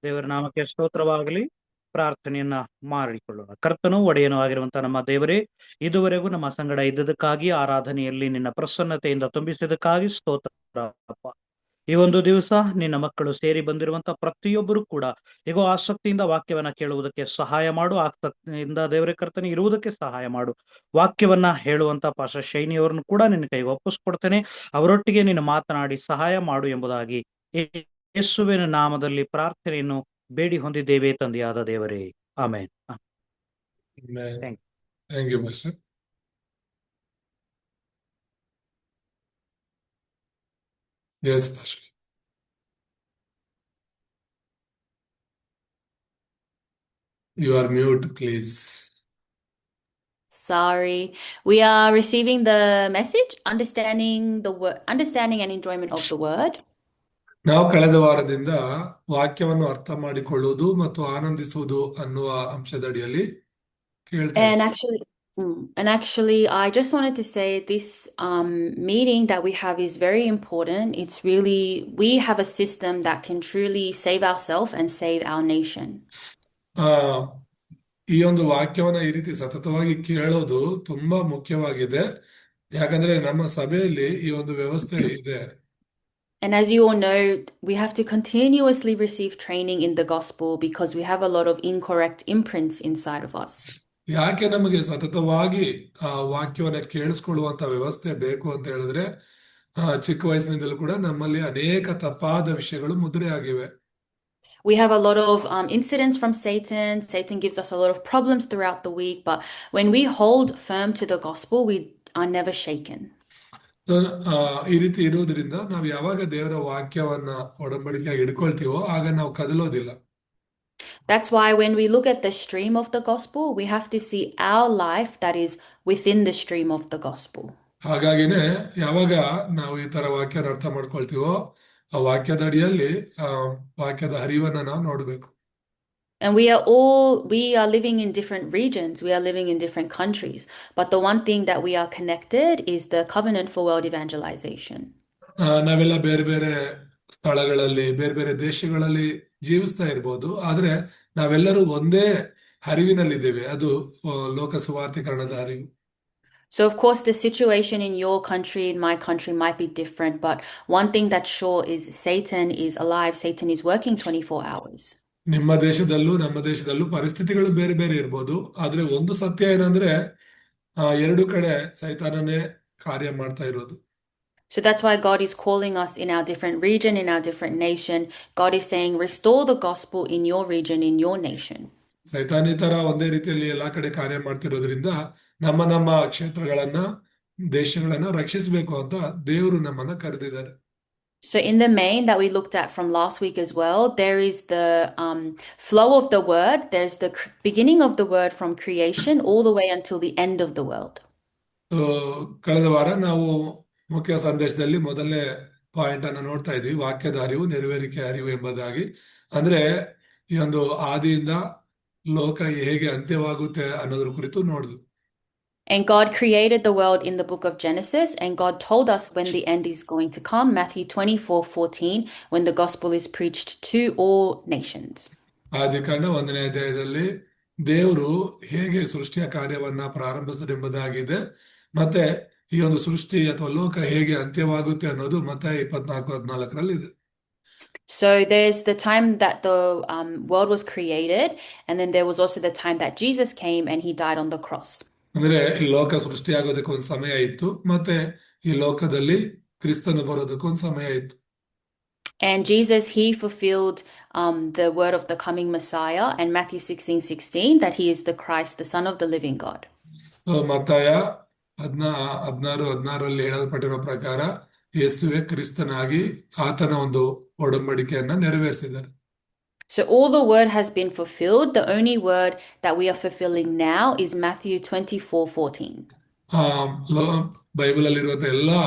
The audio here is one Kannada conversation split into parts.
ದೇವರ ನಾಮಕ್ಕೆ ಸ್ತೋತ್ರವಾಗಲಿ. ಪ್ರಾರ್ಥನೆಯನ್ನ ಮಾಡಿಕೊಳ್ಳೋಣ. ಕರ್ತನೂ ಒಡೆಯನೂ ಆಗಿರುವಂತಹ ನಮ್ಮ ದೇವರೇ, ಇದುವರೆಗೂ ನಮ್ಮ ಸಂಗಡ ಇದ್ದದಕ್ಕಾಗಿ, ಆರಾಧನೆಯಲ್ಲಿ ನಿನ್ನ ಪ್ರಸನ್ನತೆಯಿಂದ ತುಂಬಿಸಿದಕ್ಕಾಗಿ ಸ್ತೋತ್ರ ಅಪ್ಪ. ಈ ಒಂದು ದಿವಸ ನಿನ್ನ ಮಕ್ಕಳು ಸೇರಿ ಬಂದಿರುವಂತಹ ಪ್ರತಿಯೊಬ್ಬರು ಕೂಡ ಈಗ ಆಸಕ್ತಿಯಿಂದ ವಾಕ್ಯವನ್ನ ಕೇಳುವುದಕ್ಕೆ ಸಹಾಯ ಮಾಡು. ಆಸಕ್ತಿಯಿಂದ ದೇವರ ಕರ್ತನೆ ಇರುವುದಕ್ಕೆ ಸಹಾಯ ಮಾಡು. ವಾಕ್ಯವನ್ನ ಹೇಳುವಂತ ಪಾಶ ಶೈನಿಯವರನ್ನು ಕೂಡ ನಿನ್ನ ಕೈಗೆ ಒಪ್ಪಿಸ್ಕೊಡ್ತೇನೆ. ಅವರೊಟ್ಟಿಗೆ ನೀನು ಮಾತನಾಡಿ ಸಹಾಯ ಮಾಡು ಎಂಬುದಾಗಿ ಯೇಸುವಿನ ನಾಮದಲ್ಲಿ ಪ್ರಾರ್ಥನೆಯನ್ನು ಬೇಡಿ ಹೊಂದಿದ್ದೇವೆ ತಂದೆಯಾದ ದೇವರೇ, ಆಮೇನ್. Amen. Thank Thank you, Pastor. Yes, Pastor. You are mute, please. Sorry. We are receiving the message, understanding the word, understanding and enjoyment of the word. ನಾವು ಕಳೆದ ವಾರದಿಂದ ವಾಕ್ಯವನ್ನು ಅರ್ಥ ಮಾಡಿಕೊಳ್ಳುವುದು ಮತ್ತು ಆನಂದಿಸುವುದು ಅನ್ನುವ ಅಂಶದಡಿಯಲ್ಲಿ ಕೇಳ್ತಾ And ಇದ್ದೀವಿ. actually, I just wanted to say this meeting that we have is very important. It's really, we have a system that can truly save ourselves and save our nation. ಆ, ಈ ಒಂದು ವಾಕ್ಯವನ್ನ ಈ ರೀತಿ ಸತತವಾಗಿ ಕೇಳೋದು ತುಂಬಾ ಮುಖ್ಯವಾಗಿದೆ. ಯಾಕಂದ್ರೆ ನಮ್ಮ ಸಭೆಯಲ್ಲಿ ಈ ಒಂದು ವ್ಯವಸ್ಥೆ ಇದೆ. And as you all know, we have to continuously receive training in the gospel because we have a lot of incorrect imprints inside of us. ಯಾಕೆ ನಮಗೆ ಸತತವಾಗಿ ಆ ವಾಕ್ಯವನ್ನ ಕೇಳಿಸ್ಕೊಳ್ಳುವಂತ ವ್ಯವಸ್ಥೆ ಬೇಕು ಅಂತ ಹೇಳಿದ್ರೆ, ಚಿಕ್ಕ ವಯಸ್ಸಿನಿಂದಲೂ ಕೂಡ ನಮ್ಮಲ್ಲಿ ಅನೇಕ ತಪ್ಪಾದ ವಿಷಯಗಳು ಮುದ್ರೆ ಆಗಿವೆ. We have a lot of incidents from Satan. Satan gives us a lot of problems throughout the week, but when we hold firm to the gospel, we are never shaken. ಈ ರೀತಿ ಇರುವುದರಿಂದ ನಾವು ಯಾವಾಗ ದೇವರ ವಾಕ್ಯವನ್ನ ಒಡಂಬಡಿಕೆಯಾಗಿ ಹಿಡ್ಕೊಳ್ತೀವೋ ಆಗ ನಾವು ಕದಲೋದಿಲ್ಲ. That's why when we look at the stream of the gospel, we have to see our life that is within the stream of the gospel. ಹಾಗಾಗಿನೇ ಯಾವಾಗ ನಾವು ಈ ತರ ವಾಕ್ಯನ ಅರ್ಥ ಮಾಡ್ಕೊಳ್ತೀವೋ ಆ ವಾಕ್ಯದ ಅಡಿಯಲ್ಲಿ ವಾಕ್ಯದ ಹರಿವನ್ನ ನಾವು ನೋಡ್ಬೇಕು. And we are living in different regions. We are living in different countries. But the one thing that we are connected is the Covenant for World Evangelization. ನಾವೆಲ್ಲ ಬೇರೆ ಬೇರೆ ಸ್ಥಳಗಳಲ್ಲಿ ಬೇರೆ ಬೇರೆ ದೇಶಗಳಲ್ಲಿ ಜೀವಿಸ್ತಾ ಇರ್ಬೋದು, ಆದ್ರೆ ನಾವೆಲ್ಲರೂ ಒಂದೇ ಹರಿವಿನಲ್ಲಿದ್ದೇವೆ. ಅದು ಲೋಕ ಸುವಾರ್ತೀಕರಣದ ಹರಿವು. So of course the situation in your country, in my country might be different, but one thing that's sure is Satan is alive. Satan is working 24 hours. ನಿಮ್ಮ ದೇಶದಲ್ಲೂ ನಮ್ಮ ದೇಶದಲ್ಲೂ ಪರಿಸ್ಥಿತಿಗಳು ಬೇರೆ ಬೇರೆ ಇರ್ಬೋದು, ಆದ್ರೆ ಒಂದು ಸತ್ಯ ಏನಂದ್ರೆ ಎರಡು ಕಡೆ ಸೈತಾನನೇ ಕಾರ್ಯ ಮಾಡ್ತಾ ಇರೋದು. So that's why God is calling us in our different region, in our different nation. God is saying, restore the gospel in your region, in your nation. ಸೈತಾನಿ ತರ ಒಂದೇ ರೀತಿಯಲ್ಲಿ ಎಲ್ಲಾ ಕಡೆ ಕಾರ್ಯ ಮಾಡ್ತಿರೋದ್ರಿಂದ ನಮ್ಮ ನಮ್ಮ ಕ್ಷೇತ್ರಗಳನ್ನ ದೇಶಗಳನ್ನ ರಕ್ಷಿಸಬೇಕು ಅಂತ ದೇವರು ನಮ್ಮನ್ನ ಕರೆದಿದ್ದಾರೆ. So in the main that we looked at from last week as well, there is the flow of the word. There's the beginning of the word from creation all the way until the end of the world. ಕಳೆದ ವಾರ ನಾವು ಮುಖ್ಯ ಸಂದೇಶದಲ್ಲಿ ಮೊದಲನೇ ಪಾಯಿಂಟ್ ಅನ್ನ ನೋಡ್ತಾ ಇದ್ವಿ, ವಾಕ್ಯದ ಅರಿವು, ನೆರವೇರಿಕೆ ಅರಿವು ಎಂಬುದಾಗಿ. ಅಂದ್ರೆ ಈ ಒಂದು ಆದಿಯಿಂದ ಲೋಕ ಹೇಗೆ ಅಂತ್ಯವಾಗುತ್ತೆ ಅನ್ನೋದ್ರ ಕುರಿತು ನೋಡಿದ್ವಿ. And God created the world in the book of Genesis, and God told us when the end is going to come, Matthew 24:14, when the gospel is preached to all nations. ಆದಿಕಾಂಡ 1ನೇ ಅಧ್ಯಾಯದಲ್ಲಿ ದೇವರು ಹೇಗೆ ಸೃಷ್ಟಿಯ ಕಾರ್ಯವನ್ನ ಪ್ರಾರಂಭಿಸಿದೆಂಬುದಾಗಿದೆ, ಮತ್ತೆ ಈ ಒಂದು ಸೃಷ್ಟಿ ಅಥವಾ ಲೋಕ ಹೇಗೆ ಅಂತ್ಯವಾಗುತ್ತೆ ಅನ್ನೋದು ಮತ್ತಾಯ 24:14 ಇದೆ. So there's the time that the world was created, and then there was also the time that Jesus came and he died on the cross. ಅಂದ್ರೆ ಈ ಲೋಕ ಸೃಷ್ಟಿಯಾಗೋದಕ್ಕೆ ಒಂದು ಸಮಯ ಇತ್ತು, ಮತ್ತೆ ಈ ಲೋಕದಲ್ಲಿ ಕ್ರಿಸ್ತನು ಬರೋದಕ್ಕೆ ಒಂದು ಸಮಯ ಇತ್ತು. And Jesus, he fulfilled the word of the coming Messiah, and Matthew 16:16, that he is the Christ, the Son of the living God. ಮತ್ತಾಯ 16:16 ಹೇಳಲ್ಪಟ್ಟಿರೋ ಪ್ರಕಾರ ಯೇಸುವೆ ಕ್ರಿಸ್ತನಾಗಿ ಆತನ ಒಂದು ಒಡಂಬಡಿಕೆಯನ್ನ ನೆರವೇರಿಸಿದ್ದಾರೆ. So all the word has been fulfilled. The only word that we are fulfilling now is Matthew 24:14. Bible ಅಲ್ಲಿರುವಂತಹ ಎಲ್ಲಾ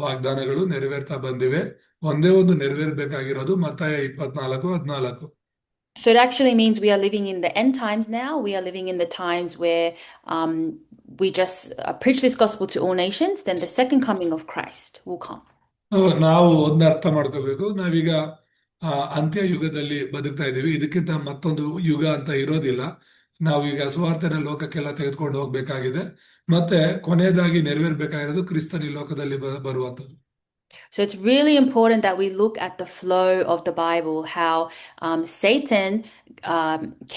ವಾಗ್ದಾನಗಳು ನೆರವೇರ್ತಾ ಬಂದಿವೆ. ಒಂದೇ ಒಂದು ನೆರವೇರ್ಬೇಕಾಗಿರೋದು ಮತ್ತಾಯ 24:14. So it actually means we are living in the end times now. We are living in the times where we just preach this gospel to all nations. Then the second coming of Christ will come. ನಾವು ಒಂದ್ ಅರ್ಥ ಮಾಡ್ಕೋಬೇಕು, ನಾವೀಗ ಅಂತ್ಯ ಯುಗದಲ್ಲಿ ಬದುಕ್ತಾ ಇದ್ದೀವಿ. ಇದಕ್ಕಿಂತ ಮತ್ತೊಂದು ಯುಗ ಅಂತ ಇರೋದಿಲ್ಲ. ನಾವು ಈಗ ಸುವಾರ್ತೆನ ಲೋಕಕ್ಕೆಲ್ಲ ತೆಗೆದುಕೊಂಡು ಹೋಗ್ಬೇಕಾಗಿದೆ. ಮತ್ತೆ ಕೊನೆಯದಾಗಿ ನೆರವೇರ್ಬೇಕಾಗಿರೋದು ಕ್ರಿಸ್ತನ ಈ ಲೋಕದಲ್ಲಿ ಬರುವಂಥದ್ದು. So it's really important that we look at the flow of the Bible, how Satan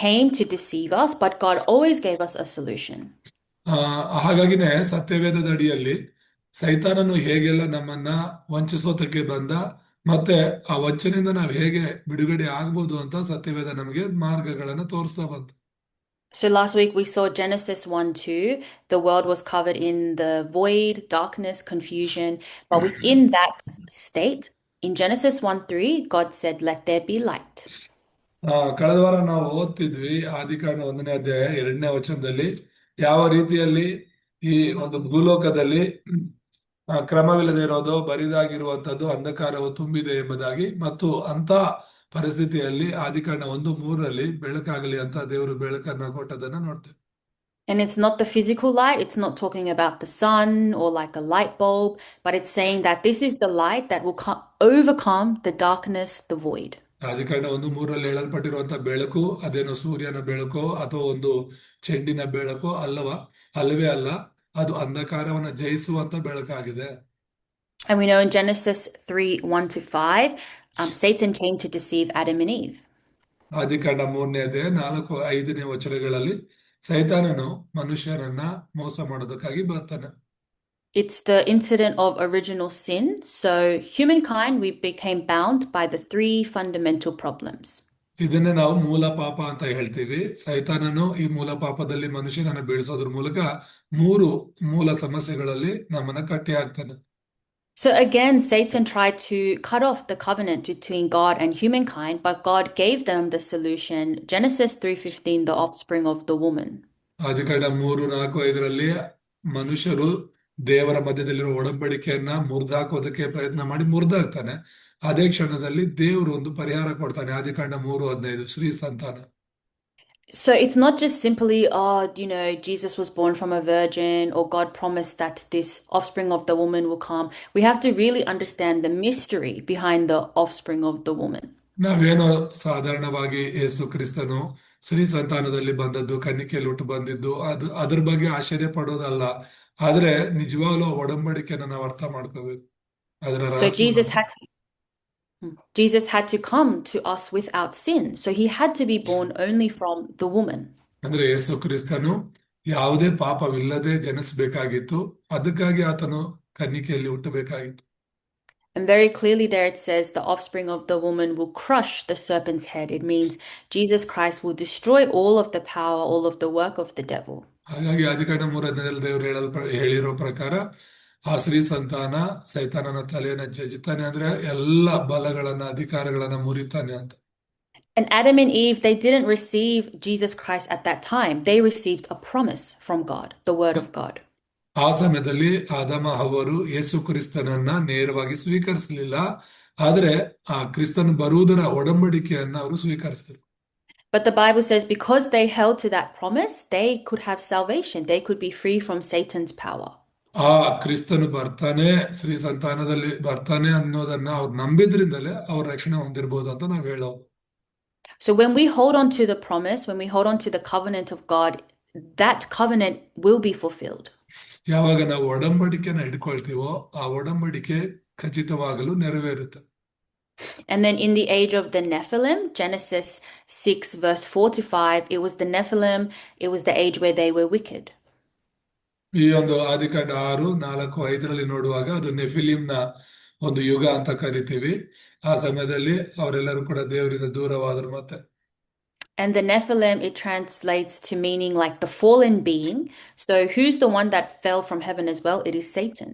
came to deceive us, but God always gave us a solution. ಹಾಗಾಗಿನೇ ಸತ್ಯವೇದದ ಅಡಿಯಲ್ಲಿ ಸೈತಾನನು ಹೇಗೆಲ್ಲ ನಮ್ಮನ್ನ ವಂಚಿಸೋತಕ್ಕೆ ಬಂದ, ಮತ್ತೆ ಆ ವಂಚನೆಯಿಂದ ನಾವು ಹೇಗೆ ಬಿಡುಗಡೆ ಆಗ್ಬೋದು ಅಂತ ಸತ್ಯವೇದ ನಮಗೆ ಮಾರ್ಗಗಳನ್ನ ತೋರಿಸ್ತಾ ಬಂತು. So last week we saw Genesis 1:2. The world was covered in the void, darkness, confusion. But within that state, in Genesis 1:3, God said, "Let there be light." ಕಳೆದ ವಾರ ನಾವು ಓದ್ತಿದ್ವಿ ಆದಿಕಾಂಡ 1ನೇ ಅಧ್ಯಾಯ 2ನೇ ವಚನದಲ್ಲಿ ಯಾವ ರೀತಿಯಲ್ಲಿ ಈ ಒಂದು ಭೂಲೋಕದಲ್ಲಿ ಕ್ರಮವಿಲ್ಲದೆ ಇರೋದು, ಬರಿದಾಗಿರುವಂತದ್ದು, ಅಂಧಕಾರವು ತುಂಬಿದೆ ಎಂಬುದಾಗಿ. ಮತ್ತು ಅಂತ ಪರಿಸ್ಥಿತಿಯಲ್ಲಿ ಆದಿಕಾಂಡ 1:3 ಬೆಳಕಾಗಲಿ ಅಂತ ದೇವರು ಬೆಳಕನ್ನ ಕೊಟ್ಟದನ್ನ ನೋಡ್ತೇವೆ. And it's not the physical light, it's not talking about the sun or like a light bulb, but it's saying that this is the light that will overcome the darkness, the void. ಆದಿಕಾಂಡ 1:3 ಹೇಳಲ್ಪಟ್ಟಿರುವಂತಹ ಬೆಳಕು ಅದೇನೋ ಸೂರ್ಯನ ಬೆಳಕೋ ಅಥವಾ ಒಂದು ಚೆಂಡಿನ ಬೆಳಕೋ ಅಲ್ಲವೇ ಅಲ್ಲ, ಅದು ಅಂಧಕಾರವನ್ನ ಜಯಿಸುವಂತ ಬೆಳಕಾಗಿದೆ. And we know in Genesis 3:1-5, Satan came to deceive Adam and Eve. ಆದಿಕಾಂಡ 3ನೇ ಅಧ್ಯಾಯ 4-5ನೇ ವಚನಗಳಲ್ಲಿ ಸೈತಾನನು ಮನುಷ್ಯರನ್ನ ಮೋಸ ಮಾಡೋದಕ್ಕಾಗಿ ಬರ್ತಾನೆ. It's the incident of original sin. So humankind, we became bound by the 3 fundamental problems. ಇದನ್ನೇ ನಾವು ಮೂಲ ಪಾಪ ಅಂತ ಹೇಳ್ತೀವಿ. ಸೈತಾನನು ಈ ಮೂಲ ಪಾಪದಲ್ಲಿ ಮನುಷ್ಯನನ್ನ ಬೀಳಿಸೋದ್ರ ಮೂಲಕ 3 ಮೂಲ ಸಮಸ್ಯೆಗಳಲ್ಲಿ ನಮ್ಮನ್ನ ಕಟ್ಟಿ ಹಾಕ್ತಾನೆ. So again, Satan tried to cut off the covenant between God and humankind, but God gave them the solution. Genesis 3:15, the offspring of the woman. ಆದಿಕಾಂಡ 3:4-5ರಲ್ಲಿ ಮನುಷ್ಯರು ದೇವರ ಮಧ್ಯದಲ್ಲಿರೋ ಒಡಂಬಡಿಕೆಯನ್ನ ಮುರಿದಾಕೋದಕ್ಕೆ ಪ್ರಯತ್ನ ಮಾಡಿ ಮುರಿದಾಗ್ತಾನೆ. ಅದೇ ಕ್ಷಣದಲ್ಲಿ ದೇವರು ಒಂದು ಪರಿಹಾರ ಕೊಡ್ತಾನೆ. ಆದಿಕಾಂಡ 3:15 ಶ್ರೀ ಸಂತಾನ. So it's not just simply, Jesus was born from a virgin, or God promised that this offspring of the woman will come. We have to really understand the mystery behind the offspring of the woman. ನಾವೇನೋ ಸಾಧಾರಣವಾಗಿ ಯೇಸು ಕ್ರಿಸ್ತನು ಶ್ರೀ ಸಂತಾನದಲ್ಲಿ ಬಂದದ್ದು, ಕನ್ನಿಕೆಯಲ್ಲಿ ಹುಟ್ಟು ಬಂದಿದ್ದು, ಅದ್ರ ಬಗ್ಗೆ ಆಶ್ಚರ್ಯ ಪಡೋದಲ್ಲ. ಆದ್ರೆ ನಿಜವಾಗ್ಲೂ ಒಡಂಬಡಿಕೆನ ನಾವು ಅರ್ಥ ಮಾಡ್ಕೋಬೇಕು. ಅದರ So Jesus had to come to us without sin. So he had to be born only from the woman. ಅಂದ್ರೆ ಯೇಸು ಕ್ರಿಸ್ತನು ಯಾವುದೇ ಪಾಪವಿಲ್ಲದೆ ಜನಿಸಬೇಕಾಗಿತ್ತು. ಅದಕ್ಕಾಗಿ ಆತನು ಕನ್ನಿಕೆಯಲ್ಲಿ ಹುಟ್ಟಬೇಕಾಗಿತ್ತು. And very clearly there it says the offspring of the woman will crush the serpent's head. It means Jesus Christ will destroy all of the power, all of the work of the devil. ಹಾಗಾಗಿ ಆದಿಕಾಂಡ 3:15 ದೇವರು ಹೇಳಿರೋ ಪ್ರಕಾರ ಆ ಶ್ರೀ ಸಂತಾನ ಸೈತಾನನ ತಲೆಯನ್ನ ಜಜ್ತಾನೆ, ಅಂದ್ರೆ ಎಲ್ಲ ಬಲಗಳನ್ನ ಅಧಿಕಾರಗಳನ್ನ ಮುರಿತಾನೆ ಅಂತ. And Adam and Eve, they didn't receive Jesus Christ at that time. They received a promise from God, the word of God. ಆ ಸಮಯದಲ್ಲಿ ಆದಾಮ ಹವ್ವರು ಯೇಸು ಕ್ರಿಸ್ತನನ್ನ ನೇರವಾಗಿ ಸ್ವೀಕರಿಸಲಿಲ್ಲ. ಆದ್ರೆ ಆ ಕ್ರಿಸ್ತನ ಬರುವುದರ ಒಡಂಬಡಿಕೆಯನ್ನ ಅವರು ಸ್ವೀಕರಿಸಿದರು. But the Bible says because they held to that promise, they could have salvation. They could be free from Satan's power. ಆ ಕ್ರಿಸ್ತನು ಬರ್ತಾನೆ, ಶ್ರೀ ಸಂತಾನದಲ್ಲಿ ಬರ್ತಾನೆ ಅನ್ನೋದನ್ನ ಅವ್ರು ನಂಬಿದ್ರಿಂದಲೇ ಅವ್ರ ರಕ್ಷಣೆ ಹೊಂದಿರಬಹುದು ಅಂತ ನಾವು ಹೇಳೋದು. So when we hold on to the promise, when we hold on to the covenant of God, that covenant will be fulfilled. ಯಾವಾಗ ನಾವು ಒಡಂಬಡಿಕೆನ ಹಿಡ್ಕೊಳ್ತೀವೋ ಆ ಒಡಂಬಡಿಕೆ ಖಚಿತವಾಗಲು ನೆರವೇರುತ್ತೆ. And then in the age of the Nephilim, Genesis 6:4-5, it was the Nephilim, it was the age where they were wicked. ಈ ಒಂದು ಆದಿಕಾಂಡ 6:4-5ರಲ್ಲಿ ನೋಡುವಾಗ ಅದು ನೆಫಿಲಿಂನ ಒಂದು ಯುಗ ಅಂತ ಕರಿತೀವಿ. ಆ ಸಮಯದಲ್ಲಿ ಅವರೆಲ್ಲರೂ ಕೂಡ ದೇವರಿಂದ ದೂರವಾದರು. ಮತ್ತೆ And the Nephilim, it translates to meaning like the fallen being. So who's the one that fell from heaven as well? It is Satan.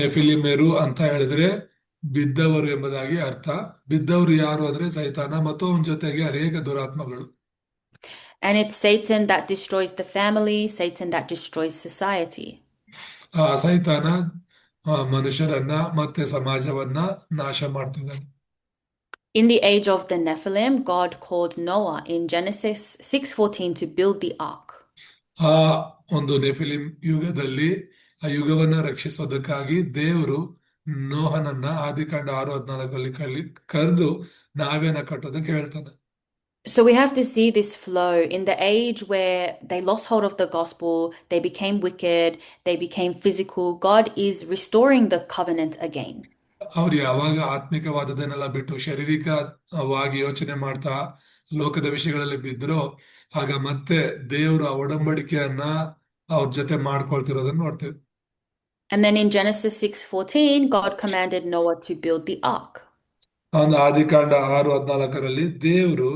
ನೆಫಿಲಿಮೆರು ಅಂತ ಹೇಳಿದ್ರೆ ಬಿದ್ದವರು ಎಂಬುದಾಗಿ ಅರ್ಥ. ಬಿದ್ದವರು ಯಾರು ಅಂದ್ರೆ ಸೈತಾನ ಮತ್ತು ಅವನ ಜೊತೆಗೆ ಅನೇಕ ದುರಾತ್ಮಗಳು. And it's Satan that destroys the family, Satan that destroys society. ಸೈತಾನ ಮನುಷ್ಯರನ್ನ ಮತ್ತೆ ಸಮಾಜವನ್ನ ನಾಶ ಮಾಡ್ತಿದ್ದಾನೆ. In the age of the Nephilim, God called Noah in Genesis 6:14 to build the ark. ಆ ಒಂದು ನೆಫಿಲಿಂ ಯುಗದಲ್ಲಿ ಆ ಯುಗವನ್ನ ರಕ್ಷಿಸೋದಕ್ಕಾಗಿ ದೇವರು ನೋಹನನ್ನ ಆದಿಕಾಂಡ 6:14 ಕರೆದು ನಾವೇನ ಕಟ್ಟೋದಕ್ಕೆ ಹೇಳ್ತಾನೆ. So we have to see this flow in the age where they lost hold of the gospel, they became wicked, they became physical. God is restoring the covenant again. ಅವ್ರು ಯಾವಾಗ ಆತ್ಮಿಕವಾದದನ್ನೆಲ್ಲ ಬಿಟ್ಟು ಶಾರೀರಿಕವಾಗಿ ಯೋಚನೆ ಮಾಡ್ತಾ ಲೋಕದ ವಿಷಯಗಳಲ್ಲಿ ಬಿದ್ರೋ ಆಗ ಮತ್ತೆ ದೇವರು ಆ ಒಡಂಬಡಿಕೆಯನ್ನ ಅವ್ರ ಜೊತೆ ಮಾಡ್ಕೊಳ್ತಿರೋದನ್ನ ನೋಡ್ತೇವೆ. And then in Genesis 6:14, God commanded Noah to build the ark. ಒಂದು ಆದಿಕಾಂಡ 6:14 ದೇವರು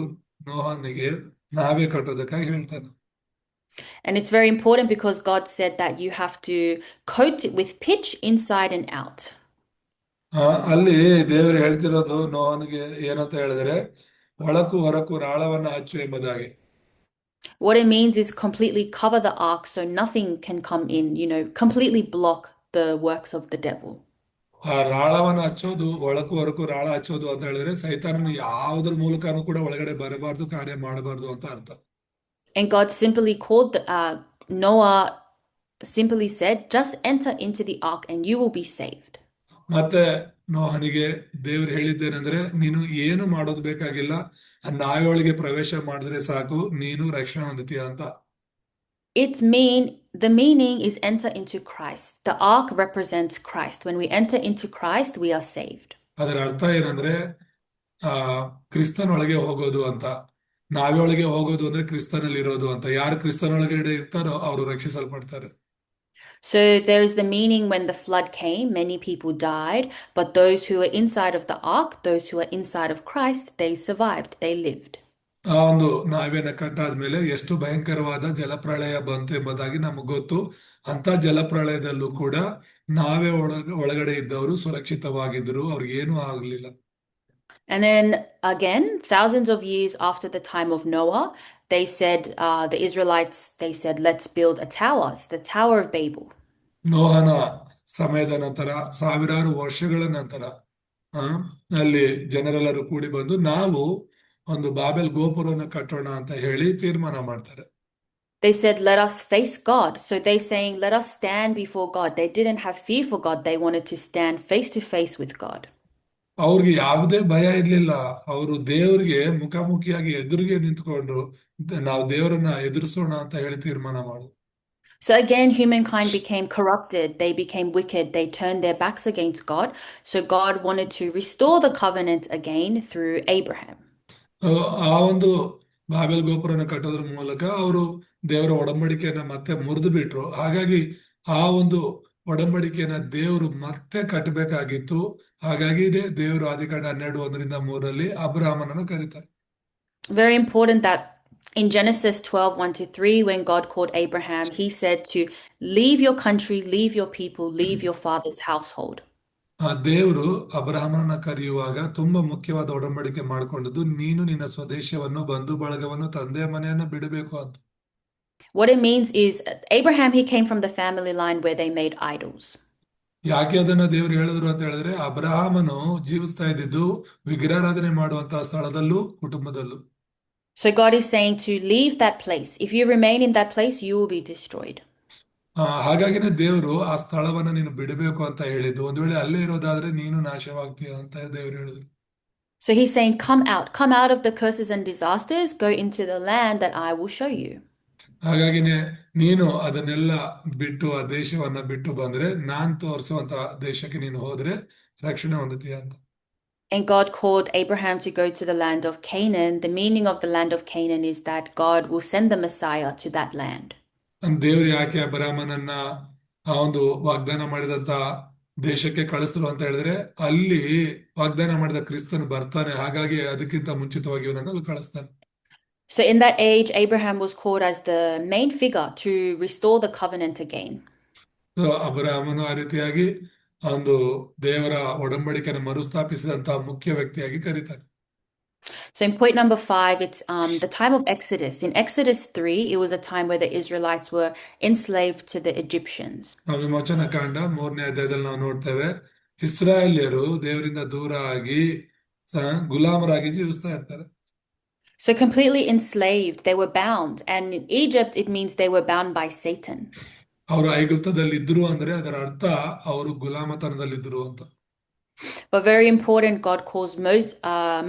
ನೋಹನಿಗೆ ನಾವೇ ಕಟ್ಟೋದಕ್ಕಾಗಿ ಹೇಳ್ತಾನೆ. And it's very important because God said that you have to coat it with pitch inside and out. ಅಲ್ಲಿ ದೇವರು ಹೇಳ್ತಿರೋದು ನೋಹನಿಗೆ ಏನಂತ ಹೇಳಿದ್ರೆ ಒಳಕು ಹೊರಕು ರಾಳವನ್ನ ಹಚ್ಚು ಎಂಬುದಾಗಿ. What it means is completely cover the ark so nothing can come in, completely block the works of the devil. ಆ ರಾಳವನ್ನ ಹಚ್ಚೋದು, ಒಳಕು ಹೊರಕು ರಾಳ ಹಚ್ಚೋದು ಅಂತ ಹೇಳಿದ್ರೆ ಸೈತಾನನು ಯಾವುದ್ರ ಮೂಲಕನೂ ಕೂಡ ಒಳಗಡೆ ಬರಬಾರ್ದು, ಕಾರ್ಯ ಮಾಡಬಾರ್ದು ಅಂತ ಅರ್ಥ. And God simply called Noah, simply said, just enter into the ark and you will be saved. ಮತ್ತೆ ನೋಹನಿಗೆ ದೇವ್ರು ಹೇಳಿದ್ದೇನೆಂದ್ರೆ ನೀನು ಏನು ಮಾಡೋದು ಬೇಕಾಗಿಲ್ಲ, ನಾವೆಯೊಳಗೆ ಪ್ರವೇಶ ಮಾಡಿದ್ರೆ ಸಾಕು, ನೀನು ರಕ್ಷಣೆ ಹೊಂದುತ್ತೀಯ ಅಂತ. The meaning is enter into Christ. The ark represents Christ. When we enter into Christ, we are saved. ಅದರ ಅರ್ಥ ಏನಂದ್ರೆ ಕ್ರಿಸ್ತನೊಳಗೆ ಹೋಗೋದು ಅಂತ. ನಾವೆಯೊಳಗೆ ಹೋಗೋದು ಅಂದ್ರೆ ಕ್ರಿಸ್ತನಲ್ಲಿ ಇರೋದು ಅಂತ. ಯಾರು ಕ್ರಿಸ್ತನೊಳಗಡೆ ಇರ್ತಾರೋ ಅವರು ರಕ್ಷಿಸಲ್ಪಡ್ತಾರೆ. So there is the meaning when the flood came, many people died, but those who were inside of the ark, those who were inside of Christ, they survived, they lived. ಆ ಒಂದು ನಾವೇನ ಕಟ್ಟಾದ್ಮೇಲೆ ಎಷ್ಟು ಭಯಂಕರವಾದ ಜಲಪ್ರಳಯ ಬಂತು ಎಂಬುದಾಗಿ ನಮಗ್ ಗೊತ್ತು. ಅಂತ ಜಲಪ್ರಳಯದಲ್ಲೂ ಕೂಡ ನಾವೇ ಒಳಗಡೆ ಇದ್ದವರು ಸುರಕ್ಷಿತವಾಗಿದ್ರು, ಅವ್ರಿಗೇನೂ ಆಗ್ಲಿಲ್ಲ. And then again, thousands of years after the time of Noah, they said, the Israelites, they said, let's build a tower, the Tower of Babel. ನೋಹನ ಸಮಯದ ನಂತರ ಸಾವಿರಾರು ವರ್ಷಗಳ ನಂತರ ಅಲ್ಲಿ ಜನರೆಲ್ಲರೂ ಕೂಡಿ ಬಂದು ನಾವು ಒಂದು ಬಾಬೆಲ್ ಗೋಪುರವನ್ನು ಕಟ್ಟೋಣ ಅಂತ ಹೇಳಿ ತೀರ್ಮಾನ ಮಾಡ್ತಾರೆ. They said, let us face God. So they saying, let us stand before God. They didn't have fear for God. They wanted to stand face to face with God. ಅವ್ರಿಗೆ ಯಾವುದೇ ಭಯ ಇರ್ಲಿಲ್ಲ. ಅವರು ದೇವರಿಗೆ ಮುಖಾಮುಖಿಯಾಗಿ ಎದುರಿಗೆ ನಿಂತ್ಕೊಂಡು ನಾವು ದೇವರನ್ನ ಎದುರಿಸೋಣ ಅಂತ ಹೇಳಿ ತೀರ್ಮಾನ ಮಾಡು. So again, humankind became corrupted. They became wicked. They turned their backs against God. So God wanted to restore the covenant again through Abraham. ಆ ಒಂದು ಬಾಬೆಲ್ ಗೋಪುರನ ಕಟ್ಟೋದ್ರ ಮೂಲಕ ಅವರು ದೇವರ ಒಡಂಬಡಿಕೆಯನ್ನ ಮತ್ತೆ ಮುರಿದು ಬಿಟ್ರು. ಹಾಗಾಗಿ ಆ ಒಂದು ಒಡಂಬಡಿಕೆಯನ್ನ ದೇವರು ಮತ್ತೆ ಕಟ್ಟಬೇಕಾಗಿತ್ತು. ಹಾಗಾಗಿ ದೇವರು ಆದಿಕಾಂಡ 12:1-3 ಅಬ್ರಹಾಮನನ್ನು ಕರೀತಾರೆ. Very important that in Genesis 12:1-3, when God called Abraham, he said to leave your country, leave your people, leave your father's household. ಆ ದೇವರು ಅಬ್ರಹಾಮನನ್ನ ಕರೆಯುವಾಗ ತುಂಬಾ ಮುಖ್ಯವಾದ ಒಡಂಬಡಿಕೆ ಮಾಡ್ಕೊಂಡದ್ದು, ನೀನು ನಿನ್ನ ಸ್ವದೇಶವನ್ನು, ಬಂಧು ಬಳಗವನ್ನು, ತಂದೆಯ ಮನೆಯನ್ನು ಬಿಡಬೇಕು ಅಂತ. What it means is Abraham, he came from the family line where they made idols. ಯಾಕೆ ಅದನ್ನ ದೇವರು ಹೇಳಿದ್ರು ಅಂತ ಹೇಳಿದ್ರೆ ಅಬ್ರಹಾಮನು ಜೀವಿಸ್ತಾ ಇದ್ದಿದ್ದು ವಿಗ್ರಹಾರಾಧನೆ ಮಾಡುವಂತಹ ಸ್ಥಳದಲ್ಲೂ ಕುಟುಂಬದಲ್ಲೂ. So God is saying to leave that place. If you remain in that place, you will be destroyed. ಹಾಗಾಗಿನೇ ದೇವರು ಆ ಸ್ಥಳವನ್ನ ನೀನು ಬಿಡಬೇಕು ಅಂತ ಹೇಳಿದ್ದು. ಒಂದು ವೇಳೆ ಅಲ್ಲೇ ಇರೋದಾದ್ರೆ ನೀನು ನಾಶವಾಗ್ತೀಯ ಅಂತ ದೇವರು ಹೇಳಿದ್ರು. So he's saying, come out of the curses and disasters, go into the land that I will show you. ಹಾಗಾಗಿನೇ ನೀನು ಅದನ್ನೆಲ್ಲ ಬಿಟ್ಟು ಆ ದೇಶವನ್ನ ಬಿಟ್ಟು ಬಂದ್ರೆ ನಾನ್ ತೋರಿಸುವಂತ ದೇಶಕ್ಕೆ ನೀನು ಹೋದ್ರೆ ರಕ್ಷಣೆ ಹೊಂದುತ್ತೀಯ ಅಂತ. And God called Abraham to go to the land of Canaan. The meaning of the land of Canaan is that God will send the Messiah to that land. ದೇವರು ಯಾಕೆ ಅಬ್ರಹಾಮನನ್ನ ಆ ಒಂದು ವಾಗ್ದಾನ ಮಾಡಿದಂತ ದೇಶಕ್ಕೆ ಕಳಿಸ್ತರು ಅಂತ ಹೇಳಿದ್ರೆ ಅಲ್ಲಿ ವಾಗ್ದಾನ ಮಾಡಿದ ಕ್ರಿಸ್ತನು ಬರ್ತಾನೆ. ಹಾಗಾಗಿ ಅದಕ್ಕಿಂತ ಮುಂಚಿತವಾಗಿ ಇವನನ್ನು ಕಳಿಸ್ತಾನೆ. So in that age, Abraham was called as the main figure to restore the covenant again. ಅಬ್ರಹಾಮನು ಆ ರೀತಿಯಾಗಿ ಒಂದು ದೇವರ ಒಡಂಬಡಿಕೆಯನ್ನು ಮರುಸ್ಥಾಪಿಸಿದಂತಹ ಮುಖ್ಯ ವ್ಯಕ್ತಿಯಾಗಿ ಕರೀತಾರೆ. So in point number 5, it's the time of Exodus. In Exodus 3, it was a time where the Israelites were enslaved to the Egyptians. ವಿಮೋಚನ ಕಾಂಡ 3ನೇ ಅಧ್ಯಾಯದಲ್ಲಿ ನಾವು ನೋಡ್ತೇವೆ, ಇಸ್ರಾಯೇಲ್ಯರು ದೇವರಿಂದ ದೂರ ಆಗಿ ಗುಲಾಮರಾಗಿ ಜೀವಿಸ್ತಾ ಇರ್ತಾರೆ. So completely enslaved, they were bound. And in Egypt, it means they were bound by Satan. ಅವರು ಐಗುಪ್ತದಲ್ಲಿ ಇದ್ರು ಅಂದ್ರೆ ಅದರ ಅರ್ಥ ಅವರು ಗುಲಾಮತನದಲ್ಲಿದ್ರು ಅಂತ. But very important, God calls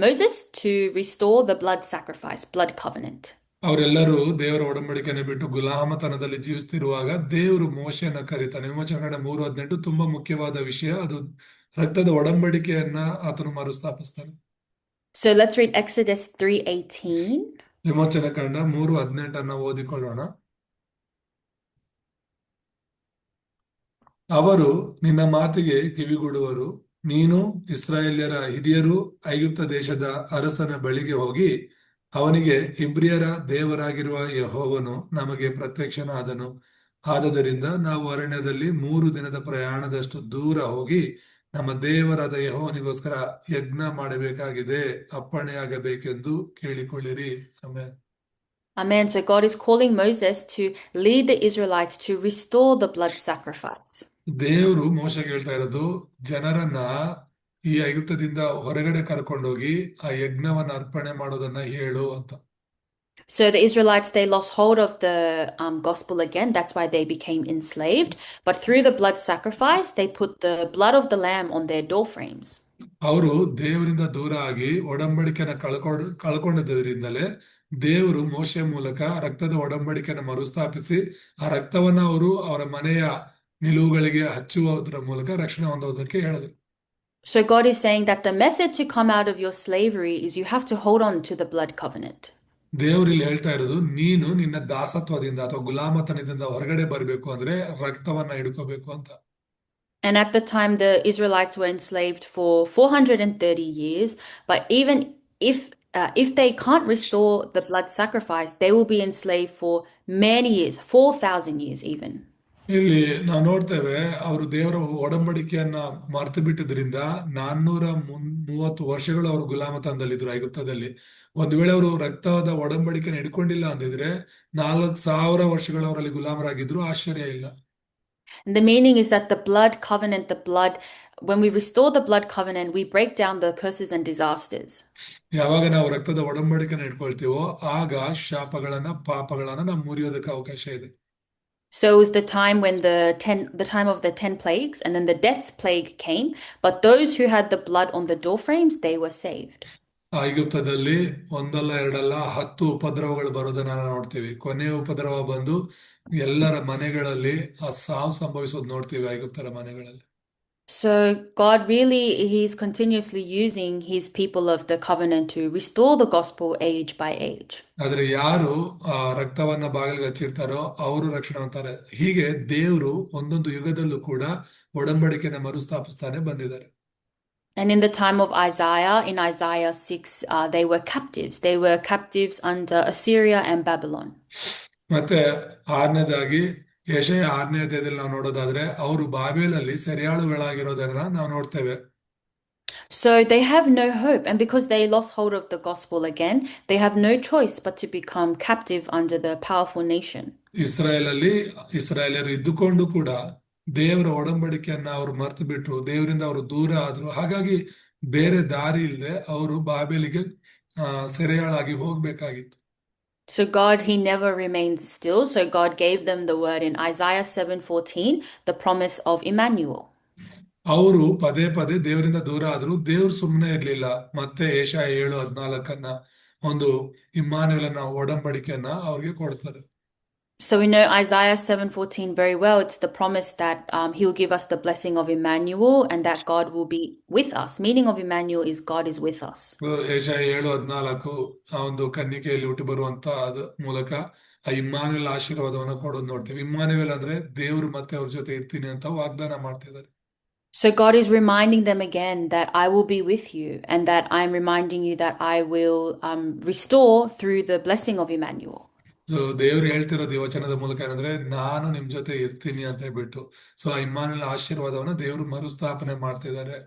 Moses to restore the blood sacrifice, blood covenant. ಅವರೆಲ್ಲರೂ ದೇವರ ಒಡಂಬಡಿಕೆಯನ್ನು ಬಿಟ್ಟು ಗುಲಾಮತನದಲ್ಲಿ ಜೀವಿಸ್ತಿರುವಾಗ ದೇವರು ಮೋಶೆಯನ್ನ ಕರೀತಾನೆ. ವಿಮೋಚನೆಕಾಂಡ 3:18 ತುಂಬಾ ಮುಖ್ಯವಾದ ವಿಷಯ. ಅದು ರಕ್ತದ ಒಡಂಬಡಿಕೆಯನ್ನ ಆತನು ಮರುಸ್ಥಾಪಿಸ್ತಾನೆ. So let's read Exodus 3:18. ವಿಮೋಚನೆಕಾಂಡ 3:18 ಓದಿಕೊಳ್ಳೋಣ. ಅವರು ನಿನ್ನ ಮಾತಿಗೆ ಕಿವಿಗೊಡುವರು. ನೀನು ಇಸ್ರಾಯೇಲ್ಯರ ಹಿರಿಯರು ಐಗುಪ್ತ ದೇಶದ ಅರಸನ ಬಳಿಗೆ ಹೋಗಿ ಅವನಿಗೆ ಇಬ್ರಿಯರ ದೇವರಾಗಿರುವ ಯೆಹೋವನು ನಮಗೆ ಪ್ರತ್ಯಕ್ಷನಾದನು. ಆದದರಿಂದ ನಾವು ಅರಣ್ಯದಲ್ಲಿ 3 ದಿನದ ಪ್ರಯಾಣದಷ್ಟು ದೂರ ಹೋಗಿ ನಮ್ಮ ದೇವರಾದ ಯೆಹೋವನಿಗೋಸ್ಕರ ಯಜ್ಞ ಮಾಡಬೇಕಾಗಿದೆ, ಅಪ್ಪಣೆಯಾಗಬೇಕೆಂದು ಕೇಳಿಕೊಳ್ಳಿರಿ. Amen. Amen. So God is calling Moses to lead the Israelites to restore the blood sacrifice. ದೇವರು ಮೋಶೆಗೆ ಹೇಳ್ತಾ ಇರೋದು, ಜನರನ್ನ ಈ ಐಗುಪ್ತದಿಂದ ಹೊರಗಡೆ ಕರ್ಕೊಂಡೋಗಿ ಆ ಯಜ್ಞವನ್ನ ಅರ್ಪಣೆ ಮಾಡೋದನ್ನ ಹೇಳು ಅಂತ. So the Israelites, they lost hold of the gospel again. That's why they became enslaved. But through the blood sacrifice, they put the blood of the lamb on their door frames. ಅವರು ದೇವರಿಂದ ದೂರ ಆಗಿ ಒಡಂಬಡಿಕೆನ ಕಳ್ಕೊಂಡಿದ್ದರಿಂದಲೇ ದೇವರು ಮೋಶೆ ಮೂಲಕ ರಕ್ತದ ಒಡಂಬಡಿಕೆನ ಮರುಸ್ಥಾಪಿಸಿ ಆ ರಕ್ತವನ್ನ ಅವರು ಅವರ ಮನೆಯ ನಿಲುವುಗಳಿಗೆ ಹಚ್ಚುವುದರ ಮೂಲಕ ರಕ್ಷಣೆ ಹೊಂದೋದಕ್ಕೆ ಹೇಳಿದ್ರು. So God is saying that the method to come out of your slavery is you have to hold on to the blood covenant. ದೇವರು ಇಲ್ಲಿ ಹೇಳ್ತಾ ಇರೋದು, ನೀನು ನಿನ್ನ ದಾಸತ್ವದಿಂದ ಅಥವಾ ಗುಲಾಮತನದಿಂದ ಹೊರಗಡೆ ಬರಬೇಕು ಅಂದ್ರೆ ರಕ್ತವನ್ನ ಹಿಡ್ಕೋಬೇಕು ಅಂತ. And at the time, the Israelites were enslaved for 430 years. But even if they can't restore the blood sacrifice, they will be enslaved for many years, 4,000 years even. ಇಲ್ಲಿ ನಾವು ನೋಡ್ತೇವೆ, ಅವರು ದೇವರ ಒಡಂಬಡಿಕೆಯನ್ನ ಮರ್ತು ಬಿಟ್ಟಿದ್ರಿಂದ 430 ವರ್ಷಗಳು ಅವರು ಗುಲಾಮತನದಲ್ಲಿದ್ರು ಐಗುಪ್ತದಲ್ಲಿ. ಒಂದು ವೇಳೆ ಅವರು ರಕ್ತದ ಒಡಂಬಡಿಕೆನ ಹಿಡ್ಕೊಂಡಿಲ್ಲ ಅಂದಿದ್ರೆ 4,000 ವರ್ಷಗಳು ಅವರಲ್ಲಿ ಗುಲಾಮರಾಗಿದ್ರು, ಆಶ್ಚರ್ಯ ಇಲ್ಲ. And the meaning is that the blood covenant, when we restore the blood covenant, we break down the curses and disasters. ಯಾವಾಗ ನಾವು ರಕ್ತದ ಒಡಂಬಡಿಕೆನ ಇಟ್ಕೊಳ್ತೀವೋ ಆಗ ಶಾಪಗಳನ್ನ ಪಾಪಗಳನ್ನ ನಾವು ಮುರಿಯೋದಕ್ಕೆ ಅವಕಾಶ ಇದೆ. So it was the time when the time of the 10 plagues, and then the death plague came. But those who had the blood on the door frames, they were saved. ಐಗುಪ್ತದಲ್ಲಿ ಒಂದಲ್ಲ ಎರಡಲ್ಲ 10 ಉಪದ್ರವಗಳು ಬರೋದನ್ನ ನಾವು ನೋಡ್ತೀವಿ. ಕೊನೆಯ ಉಪದ್ರವ ಬಂದು ಎಲ್ಲರ ಮನೆಗಳಲ್ಲಿ ಆ ಸಾವು ಸಂಭವಿಸೋದು ನೋಡ್ತೀವಿ, ಐಗುಪ್ತರ ಮನೆಗಳಲ್ಲಿ. So God really, He's continuously using His people of the covenant to restore the gospel age by age. ಆದ್ರೆ ಯಾರು ಆ ರಕ್ತವನ್ನ ಬಾಗಿಲಿಗೆ ಹಚ್ಚಿರ್ತಾರೋ ಅವರು ರಕ್ಷಣೆ ಹೊಂದ್ತಾರೆ. ಹೀಗೆ ದೇವರು ಒಂದೊಂದು ಯುಗದಲ್ಲೂ ಕೂಡ ಒಡಂಬಡಿಕೆನ ಮರುಸ್ಥಾಪಿಸ್ತಾನೆ ಬಂದಿದ್ದಾರೆ. And in the time of Isaiah, in Isaiah 6, they were captives. They were captives under Assyria and Babylon. ಮತ್ತೆ 6ನೇದಾಗಿ ಯೆಶಯ 6ನೇ ಅಧ್ಯಾಯದಲ್ಲಿ ನಾವು ನೋಡೋದಾದ್ರೆ ಅವರು ಬಾಬೆಲಲ್ಲಿ ಸೆರೆಯಾಳುಗಳಾಗಿರೋದನ್ನ ನಾವು ನೋಡ್ತೇವೆ. So they have no hope, and because they lost hold of the gospel again, they have no choice but to become captive under the powerful nation. ಇಸ್ರಾಯೇಲರು ಇದ್ದುಕೊಂಡು ಕೂಡ ದೇವರ ಒಡಂಬಡಿಕೆಯನ್ನ ಅವರು ಮರ್ತು ಬಿಟ್ರು, ದೇವರಿಂದ ಅವರು ದೂರ ಆದ್ರು. ಹಾಗಾಗಿ ಬೇರೆ ದಾರಿ ಇಲ್ಲದೆ ಅವರು ಬಾಬೆಲಿಗೆ ಸೆರೆಯಾಳಾಗಿ ಹೋಗ್ಬೇಕಾಗಿತ್ತು. So God, He never remains still. So God gave them the word in Isaiah 7:14, the promise of Emmanuel. ಅವರು ಪದೇ ಪದೇ ದೇವರಿಂದ ದೂರ ಆದ್ರು, ದೇವ್ರು ಸುಮ್ಮನೆ ಇರ್ಲಿಲ್ಲ. ಮತ್ತೆ ಯೆಶಾಯ 7:14 ಒಂದು ಇಮ್ಮಾನುವೇಲನ ಒಡಂಬಡಿಕೆಯನ್ನ ಅವ್ರಿಗೆ ಕೊಡ್ತಾರೆ. So we know Isaiah 7:14 very well. It's the promise that He will give us the blessing of Emmanuel and that God will be with us. Meaning of Emmanuel is God is with us. ಯೆಶಾಯ 7:14 ಆ ಒಂದು ಕನ್ನಿಕೆಯಲ್ಲಿ ಹುಟ್ಟಿ ಬರುವಂತ ಮೂಲಕ ಆ ಇಮ್ಮಾನುವೇಲ್ ಆಶೀರ್ವಾದವನ್ನ ಕೊಡೋದು ನೋಡ್ತೀವಿ. ಇಮ್ಮಾನುವೇಲ್ ಅಂದ್ರೆ ದೇವ್ರು ಮತ್ತೆ ಅವ್ರ ಜೊತೆ ಇರ್ತೀನಿ ಅಂತ ವಾಗ್ದಾನ ಮಾಡ್ತಿದ್ದಾರೆ. So God is reminding them again that I will be with you, and that I'm reminding you that I will restore through the blessing of Emmanuel. ದೇವ್ರು ಹೇಳ್ತಿರೋದು ಈ ವಚನದ ಮೂಲಕ ಏನಂದ್ರೆ, ನಾನು ನಿಮ್ ಜೊತೆ ಇರ್ತೀನಿ ಅಂತ ಹೇಳ್ಬಿಟ್ಟು. ಸೊ ಆ ಇಮ್ಮಾನುವೇಲ್ ಆಶೀರ್ವಾದವನ್ನ ದೇವ್ರು ಮರುಸ್ಥಾಪನೆ ಮಾಡ್ತಿದ್ದಾರೆ.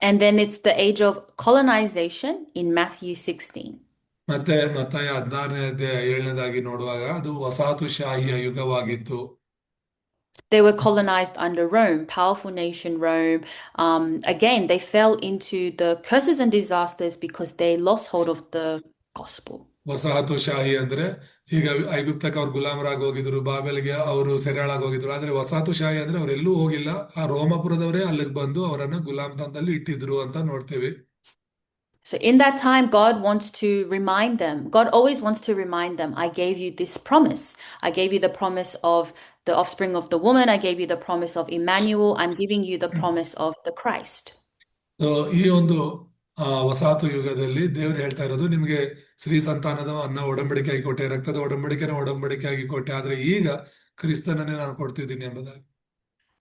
And then it's the age of colonization in Matthew 16. ಮತ್ತೆ ಮತ್ತಾಯ 16ನೇ ಅಧ್ಯಾಯ 7ನೇದಾಗಿ ನೋಡುವಾಗ ಅದು ವಸಾಹತುಶಾಹಿಯ ಯುಗವಾಗಿತ್ತು. They were colonized under Rome, powerful nation Rome. Again, they fell into the curses and disasters because they lost hold of the gospel. ವಸಾಹತುಶಾಹಿ ಅಂದ್ರೆ ಈಗ ಐಗುಪ್ತಕ್ಕೆ ಅವ್ರು ಗುಲಾಮರಾಗಿ ಹೋಗಿದ್ರು, ಬಾಬೆಲ್ಗೆ ಅವರು ಸೆರೆಯಾಳಾಗಿ ಹೋಗಿದ್ರು. ಆದ್ರೆ ವಸಾಹತುಶಾಹಿ ಅಂದ್ರೆ ಅವರೆಲ್ಲೂ ಹೋಗಿಲ್ಲ, ಆ ರೋಮಾಪುರದವರೇ ಅಲ್ಲಿಗೆ ಬಂದು ಅವರನ್ನ ಗುಲಾಮತನದಲ್ಲಿ ಇಟ್ಟಿದ್ರು ಅಂತ ನೋಡ್ತೇವೆ. So in that time, God wants to remind them, God always wants to remind them, I gave you this promise. I gave you the promise of the offspring of the woman. I gave you the promise of Emmanuel. I'm giving you the promise of the Christ. So, ಈ ಒಂದು ವಸಾಹತು ಯುಗದಲ್ಲಿ ದೇವರು ಹೇಳ್ತಾ ಇರೋದು, ನಿಮಗೆ ಸ್ತ್ರೀ ಸಂತಾನದ ಅನ್ನ ಒಡಂಬಡಿಕೆಯಾಗಿ ಕೊಟ್ಟೆ, ರಕ್ತದ ಒಡಂಬಡಿಕೆನ ಒಡಂಬಡಿಕೆಯಾಗಿ ಕೊಟ್ಟೆ, ಆದ್ರೆ ಈಗ ಕ್ರಿಸ್ತನನ್ನೇ ನಾನು ಕೊಡ್ತಿದ್ದೀನಿ ಎಂಬುದಾಗಿ.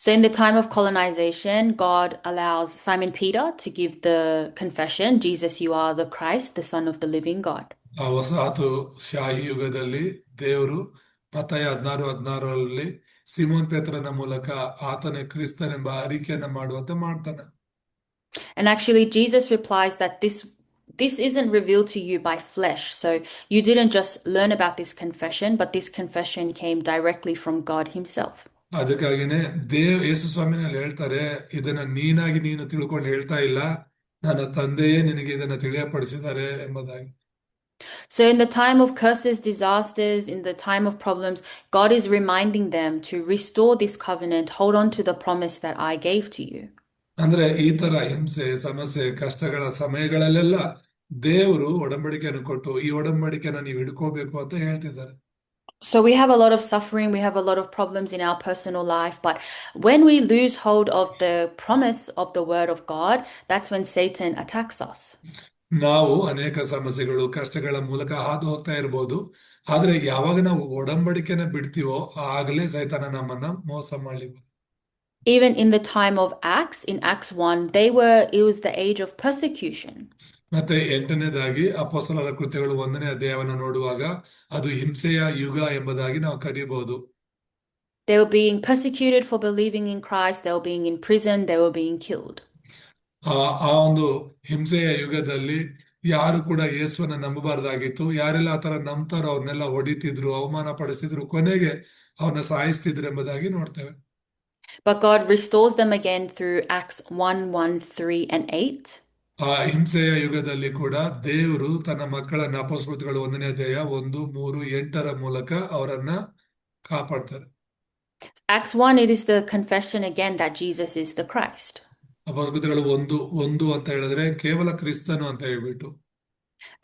So in the time of colonization, God allows Simon Peter to give the confession, Jesus, you are the Christ, the Son of the living God. ಆ ವಸಾಹತು ಶಾಹಿ ಯುಗದಲ್ಲಿ ದೇವರು ಮತ್ತಾಯ 16:16 ಸಿಮೋನ್ ಪೇತ್ರನ ಮೂಲಕ ಆತನೇ ಕ್ರಿಸ್ತನೆಂಬ ಅರಿಕೆಯನ್ನ ಮಾಡುವಂತೆ ಮಾಡ್ತಾನೆ. And actually, Jesus replies that this isn't revealed to you by flesh. So you didn't just learn about this confession, but this confession came directly from God Himself. ಅದಕ್ಕಾಗಿನೇ ಯೇಸು ಸ್ವಾಮಿನಲ್ಲಿ ಹೇಳ್ತಾರೆ, ಇದನ್ನ ನೀನಾಗಿ ನೀನು ತಿಳ್ಕೊಂಡು ಹೇಳ್ತಾ ಇಲ್ಲ, ನನ್ನ ತಂದೆಯೇ ನಿನಗೆ ಇದನ್ನ ತಿಳಿಯಪಡಿಸಿದ್ದಾರೆ ಎಂಬುದಾಗಿ. So in the time of curses, disasters, in the time of problems, God is reminding them to restore this covenant, hold on to the promise that I gave to you. ಅಂದ್ರೆ ಈ ತರ ಹಿಂಸೆ, ಸಮಸ್ಯೆ, ಕಷ್ಟಗಳ ಸಮಯಗಳಲ್ಲೆಲ್ಲ ದೇವರು ಒಡಂಬಡಿಕೆಯನ್ನು ಕೊಟ್ಟು ಈ ಒಡಂಬಡಿಕೆನ ನೀವು ಹಿಡ್ಕೋಬೇಕು ಅಂತ ಹೇಳ್ತಿದ್ದಾರೆ. So we have a lot of suffering, we have a lot of problems in our personal life, but when we lose hold of the promise of the word of God, that's when Satan attacks us. ನಾವು ಅನೇಕ ಸಮಸ್ಯೆಗಳು, ಕಷ್ಟಗಳ ಮೂಲಕ ಹಾದು ಹೋಗ್ತಾ ಇರ್ಬೋದು, ಆದ್ರೆ ಯಾವಾಗ ನಾವು ಒಡಂಬಡಿಕೆನ ಬಿಡ್ತೀವೋ ಆಗಲೇ ಸೈತಾನ ನಮ್ಮನ್ನ ಮೋಸ ಮಾಡ್ಲಿಕ್ಕೆ. Even in the time of Acts, in Acts 1, it was the age of persecution. ಮತ್ತೆ 8ನೇದಾಗಿ ಅಪೊಸ್ತಲರ ಕೃತ್ಯಗಳು 1ನೇ ಅಧ್ಯಾಯವನ್ನು ನೋಡುವಾಗ ಅದು ಹಿಂಸೆಯ ಯುಗ ಎಂಬುದಾಗಿ ನಾವು ಕರೀಬಹುದು. They were being persecuted for believing in Christ, they were being imprisoned, they were being killed. ಆ ಒಂದು ಹಿಂಸೆಯ ಯುಗದಲ್ಲಿ ಯಾರು ಕೂಡ ಯೇಸುವನ್ನ ನಂಬಬಾರ್ದಾಗಿತ್ತು. ಯಾರೆಲ್ಲ ಆತರ ನಂಬ್ತಾರೋ ಅವ್ರನ್ನೆಲ್ಲ ಹೊಡಿತಿದ್ರು, ಅವಮಾನ ಪಡಿಸ್ತಿದ್ರು, ಕೊನೆಗೆ ಅವನ್ನ ಸಾಯಿಸ್ತಿದ್ರು ಎಂಬುದಾಗಿ ನೋಡ್ತೇವೆ. But God restores them again through Acts 1, 3, and 8. ಆ ಹಿಂಸೆಯ ಯುಗದಲ್ಲಿ ಕೂಡ ದೇವರು ತನ್ನ ಮಕ್ಕಳನ್ನ ಅಪೊಸ್ತಲರು 1ನೇ ಅಧ್ಯಾಯ 1, 3, 8 ಮೂಲಕ ಅವರನ್ನ ಕಾಪಾಡ್ತಾರೆ. Acts 1, it is the confession again that Jesus is the Christ. ಅಪೊಸ್ತಲರು 1:1 ಅಂತ ಹೇಳಿದ್ರೆ ಕೇವಲ ಕ್ರಿಸ್ತನು ಅಂತ ಹೇಳ್ಬಿಟ್ಟು.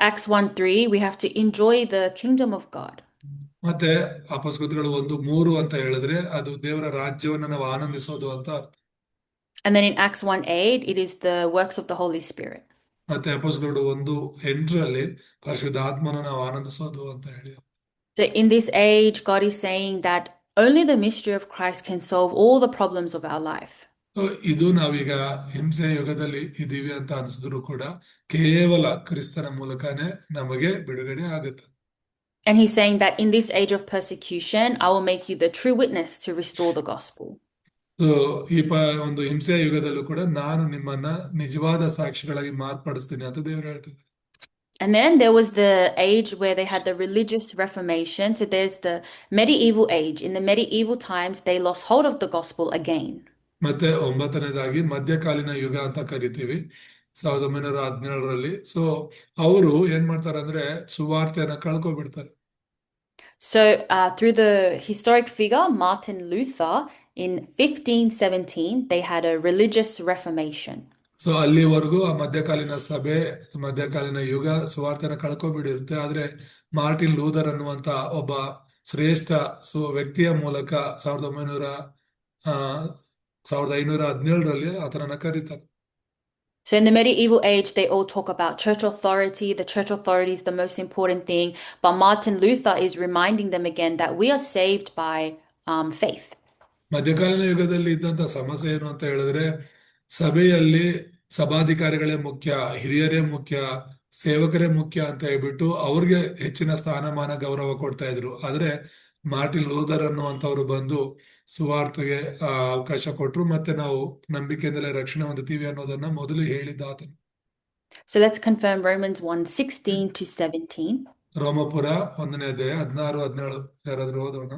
Acts 1:3, we have to enjoy the kingdom of God. ಮತ್ತೆ ಅಪೊಸ್ತಲರು 1:3 ಅಂತ ಹೇಳಿದ್ರೆ ಅದು ದೇವರ ರಾಜ್ಯವನ್ನ ನಾವು ಆನಂದಿಸೋದು ಅಂತ ಅರ್ಥ. And then in Acts 1:8, it is the works of the Holy Spirit. ಮತ್ತೆ ಅಪೊಸ್ತಲರು 1:8 ಪರಿಶುದ್ಧಾತ್ಮನ ನಾವು ಆನಂದಿಸೋದು ಅಂತ ಹೇಳಿ. So in this age, God is saying that only the mystery of Christ can solve all the problems of our life. ಇದು ನಾವೀಗ ಹಿಂಸೆ ಯುಗದಲ್ಲಿ ಇದೀವಿ ಅಂತ ಅನಿಸಿದ್ರು ಕೂಡ ಕೇವಲ ಕ್ರಿಸ್ತನ ಮೂಲಕನೇ ನಮಗೆ ಬಿಡುಗಡೆ ಆಗುತ್ತೆ. And he's saying that in this age of persecution, I will make you the true witness to restore the gospel. ಈ ಒಂದು ಹಿಂಸೆಯ ಯುಗದಲ್ಲೂ ಕೂಡ ನಾನು ನಿಮ್ಮನ್ನ ನಿಜವಾದ ಸಾಕ್ಷಿಗಳಾಗಿ ಮಾರ್ಪಡಿಸ್ತೀನಿ ಅಂತ ದೇವರು ಹೇಳ್ತಿದ್ದಾರೆ. And then there was the age where they had the religious reformation. So there's the medieval age. In the medieval times, they lost hold of the gospel again. ಮತ್ತೆ 9ನೇದಾಗಿ ಮಧ್ಯಕಾಲೀನ ಯುಗ ಅಂತ ಕರಿತೀವಿ, 1917 ಸೊ ಅವರು ಏನ್ ಮಾಡ್ತಾರೆ ಅಂದ್ರೆ ಸುವಾರ್ತೆಯನ್ನ ಕಳ್ಕೊಬಿಡ್ತಾರೆ. So through the historic figure Martin Luther, in 1517, they had a religious reformation. So ಅಲ್ಲಿವರೆಗೂ ಆ ಮಧ್ಯಕಾಲೀನ ಸಭೆ, ಮಧ್ಯಕಾಲೀನ ಯುಗ ಸುವಾರ್ತೆನ ಕಳ್ಕೊಬಿಡಿರುತ್ತೆ. ಆದ್ರೆ ಮಾರ್ಟಿನ್ ಲೂಥರ್ ಅನ್ನುವಂತ ಒಬ್ಬ ಶ್ರೇಷ್ಠ ವ್ಯಕ್ತಿಯ ಮೂಲಕ 1517 ಆತನನ್ನ ಕರೀತಾರೆ. So in the medieval age, they all talk about church authority. The church authority is the most important thing. But Martin Luther is reminding them again that we are saved by faith. ಮಧ್ಯಕಾಲೀನ ಯುಗದಲ್ಲಿ ಇದ್ದಂತ ಸಮಸ್ಯೆ ಏನು ಅಂತ ಹೇಳಿದ್ರೆ, ಸಭೆಯಲ್ಲಿ ಸಭಾಧಿಕಾರಿಗಳೇ ಮುಖ್ಯ, ಹಿರಿಯರೇ ಮುಖ್ಯ, ಸೇವಕರೇ ಮುಖ್ಯ ಅಂತ ಹೇಳ್ಬಿಟ್ಟು ಅವ್ರಿಗೆ ಹೆಚ್ಚಿನ ಸ್ಥಾನಮಾನ ಗೌರವ ಕೊಡ್ತಾ ಇದ್ರು. ಆದ್ರೆ ಮಾರ್ಟಿನ್ ಲೂಥರ್ ಅನ್ನುವಂಥವ್ರು ಬಂದು ಸುವಾರ್ತೆಗೆ ಅವಕಾಶ ಕೊಟ್ರು, ಮತ್ತೆ ನಾವು ನಂಬಿಕೆಯಿಂದಲೇ ರಕ್ಷಣೆ ಹೊಂದುತ್ತೀವಿ ಅನ್ನೋದನ್ನ ಮೊದಲು ಹೇಳಿದ್ದ ಆತನು. So let's confirm Romans 1:16-17. ರೋಮಪುರ 1ನೇ ಅಧ್ಯಾಯ 16-17 ಯಾರಾದ್ರೂ ಓದೋಣ.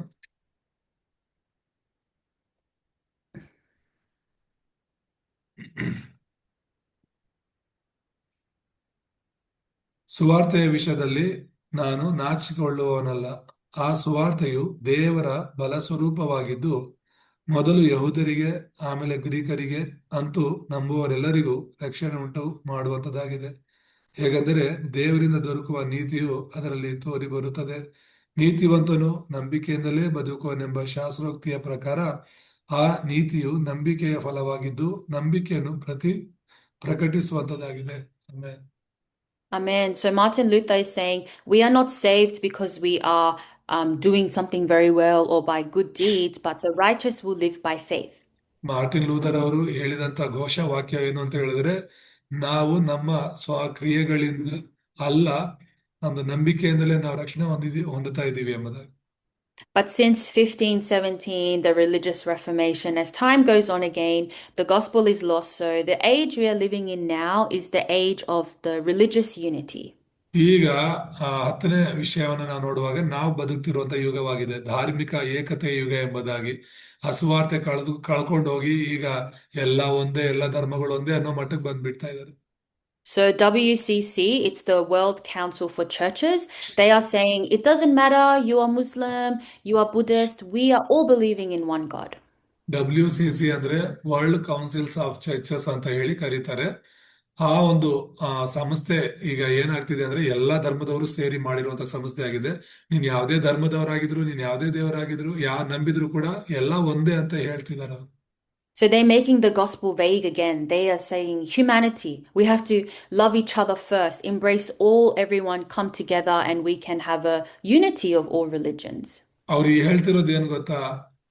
ಸುವಾರ್ತೆಯ ವಿಷಯದಲ್ಲಿ ನಾನು ನಾಚಿಕೊಳ್ಳುವವನಲ್ಲ. ಆ ಸುವಾರ್ತೆಯು ದೇವರ ಬಲ ಸ್ವರೂಪವಾಗಿದ್ದು ಮೊದಲು ಯಹೂದರಿಗೆ ಆಮೇಲೆ ಗ್ರೀಕರಿಗೆ ಅಂತೂ ನಂಬುವವರೆಲ್ಲರಿಗೂ ರಕ್ಷಣೆ ಉಂಟು ಮಾಡುವಂತದ್ದಾಗಿದೆ. ಹೇಗೆಂದರೆ ದೇವರಿಂದ ದೊರಕುವ ನೀತಿಯು ಅದರಲ್ಲಿ ತೋರಿ ಬರುತ್ತದೆ. ನೀತಿವಂತನು ನಂಬಿಕೆಯಿಂದಲೇ ಬದುಕುವನೆಂಬ ಶಾಸ್ತ್ರೋಕ್ತಿಯ ಪ್ರಕಾರ ಆ ನೀತಿಯು ನಂಬಿಕೆಯ ಫಲವಾಗಿದ್ದು ನಂಬಿಕೆಯನ್ನು ಪ್ರಕಟಿಸುವಂತದ್ದಾಗಿದೆ. Amen. Amen. So Martin Luther is saying we are not saved because we are doing something very well or by good deeds, but the righteous will live by faith. Martin Luther ಅವರು ಹೇಳಿದಂತ ಘೋಷವಾಕ್ಯ ಏನು ಅಂತ ಹೇಳಿದ್ರೆ, ನಾವು ನಮ್ಮ ಸ್ವಕ್ರಿಯೆಗಳಿಂದ ಅಲ್ಲ, ಒಂದು ನಂಬಿಕೆಯಿಂದಲೇ ನಾವು ರಕ್ಷಣೆ ಹೊಂದುತ್ತಾ ಇದ್ದೀವಿ ಎಂಬುದಾಗಿ. But since 1517, the religious reformation, as time goes on again, the gospel is lost. So the age we are living in now is the age of the religious unity. ಈಗ 10ನೇ ವಿಷಯವನ್ನು ನಾವು ನೋಡುವಾಗ ನಾವು ಬದುಕ್ತಿರುವಂತ ಯುಗವಾಗಿದೆ ಧಾರ್ಮಿಕ ಏಕತೆ ಯುಗ ಎಂಬುದಾಗಿ. ಸುವಾರ್ತೆ ಕಳ್ಕೊಂಡು ಹೋಗಿ ಈಗ ಎಲ್ಲ ಒಂದೇ, ಎಲ್ಲ ಧರ್ಮಗಳು ಒಂದೇ ಅನ್ನೋ ಮಟ್ಟಕ್ಕೆ ಬಂದ್ಬಿಡ್ತಾ ಇದ್ದಾರೆ. So WCC, it's the World Council for Churches. They are saying it doesn't matter, you are Muslim, you are Buddhist, we are all believing in one God. WCC ಅಂದ್ರೆ ವರ್ಲ್ಡ್ ಕೌನ್ಸಿಲ್ಸ್ ಆಫ್ ಚರ್ಚಸ್ ಅಂತ ಹೇಳಿ ಕರೀತಾರೆ. ಆ ಒಂದು ಸಂಸ್ಥೆ ಈಗ ಏನಾಗ್ತಿದೆ ಅಂದ್ರೆ ಎಲ್ಲಾ ಧರ್ಮದವರು ಸೇರಿ ಮಾಡಿರುವಂತ ಸಂಸ್ಥೆ ಆಗಿದೆ. ನೀನ್ ಯಾವುದೇ ಧರ್ಮದವರಾಗಿದ್ರು, ನೀನ್ ಯಾವುದೇ ದೇವರಾಗಿದ್ರು, ನಂಬಿದ್ರು ಕೂಡ ಎಲ್ಲ ಒಂದೇ ಅಂತ ಹೇಳ್ತಿದಾರೆ ಅವ್ರು. So they're making the gospel vague again. They are saying humanity, we have to love each other first, embrace everyone, come together, and we can have a unity of all religions. ಅವ್ರು ಹೇಳ್ತಿರೋದು ಏನ್ ಗೊತ್ತಾ,